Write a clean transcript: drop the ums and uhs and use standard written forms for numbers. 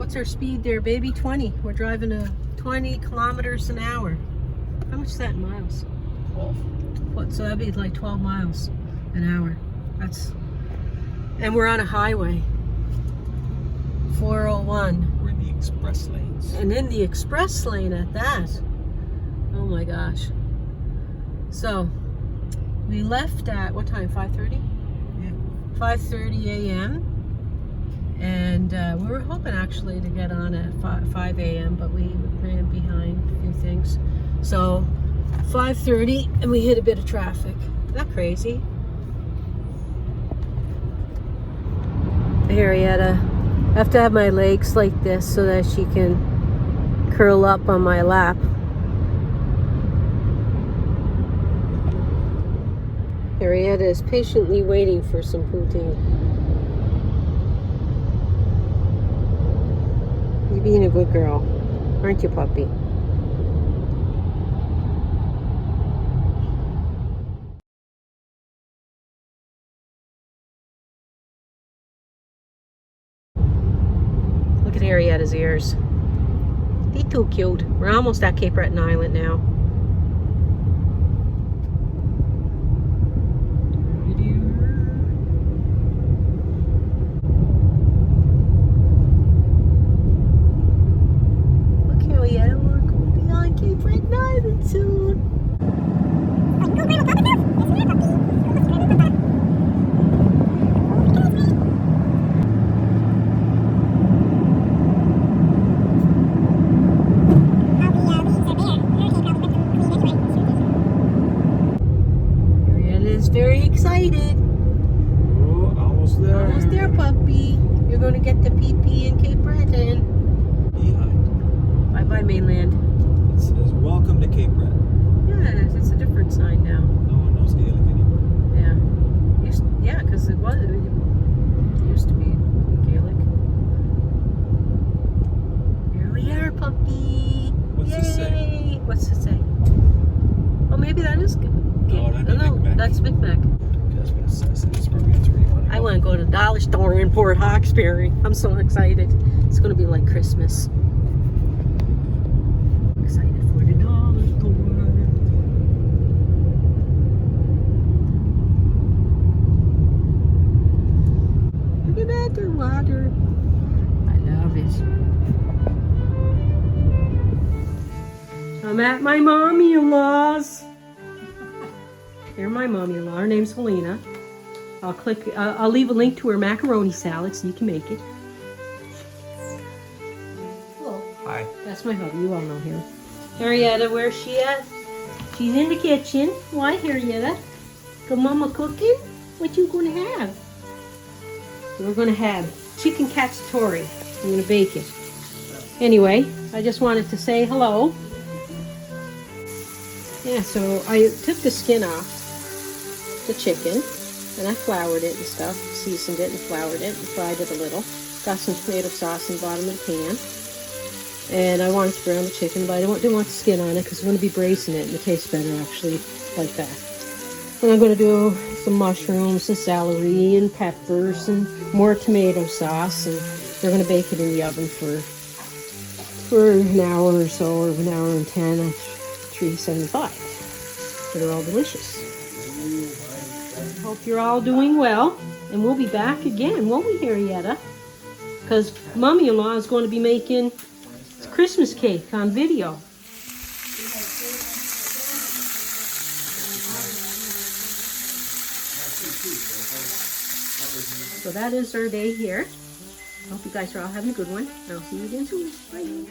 What's our speed there, baby? 20. We're driving 20 kilometers an hour. How much is that in miles? 12. What? So that'd be like 12 miles an hour. And we're on a highway. 401. We're in the express lanes. And in the express lane at that. Oh my gosh. So we left at what time? 5:30? Yeah. 5:30 a.m. And we were hoping actually to get on at 5 a.m. but we ran behind a few things. So 5:30 and we hit a bit of traffic. Isn't that crazy? Henrietta, I have to have my legs like this so that she can curl up on my lap. Henrietta is patiently waiting for some poutine. You're being a good girl, aren't you, puppy? Look at Henrietta's ears. They're too cute. We're almost at Cape Beton Island now. Henrietta, we're going to be on Cape Beton Island soon. Henrietta is very excited. Oh, almost there. Almost there, puppy. You're going to get the pee-pee in Cape Beton. Behind. Bye-bye, mainland. It says, welcome to Cape Beton. Yeah, it's a different sign now. No one knows Gaelic anymore. Yeah, because it used to be Gaelic. Here we are, puppy. What's Yay. it say? What's it say? Oh, maybe that is good. No, that'd be Micmac. That's Micmac. That's what it says. It's where we want to go. I want to go to the dollar store in Port Hawkesbury. I'm so excited. It's going to be like Christmas. Excited for the dollar store. Look at that, the water. I love it. I'm at my mommy-in-law's. Here, my mommy-in-law. Her name's Helena. I'll leave a link to her macaroni salad so you can make it. Hello. Hi. That's my hubby. You all know him. Henrietta, where's she at? She's in the kitchen. Why, Henrietta? Good mama cooking? What you gonna have? We're gonna have chicken cacciatore. I'm gonna bake it. Anyway, I just wanted to say hello. Yeah, so I took the skin off the chicken and I floured it and stuff, seasoned it and floured it and fried it a little. Got some tomato sauce in the bottom of the pan. And I wanted to brown the chicken, but I didn't want the skin on it because I'm going to be braising it and it tastes better actually like that. And I'm going to do some mushrooms and celery and peppers and more tomato sauce, and we're going to bake it in the oven for an hour or so, or an hour and 10 at 375. They're all delicious. Hope you're all doing well, and we'll be back again, won't we, Henrietta? Because Mommy-in-law is going to be making Christmas cake on video. So that is our day here. Hope you guys are all having a good one. I'll see you again soon. Bye.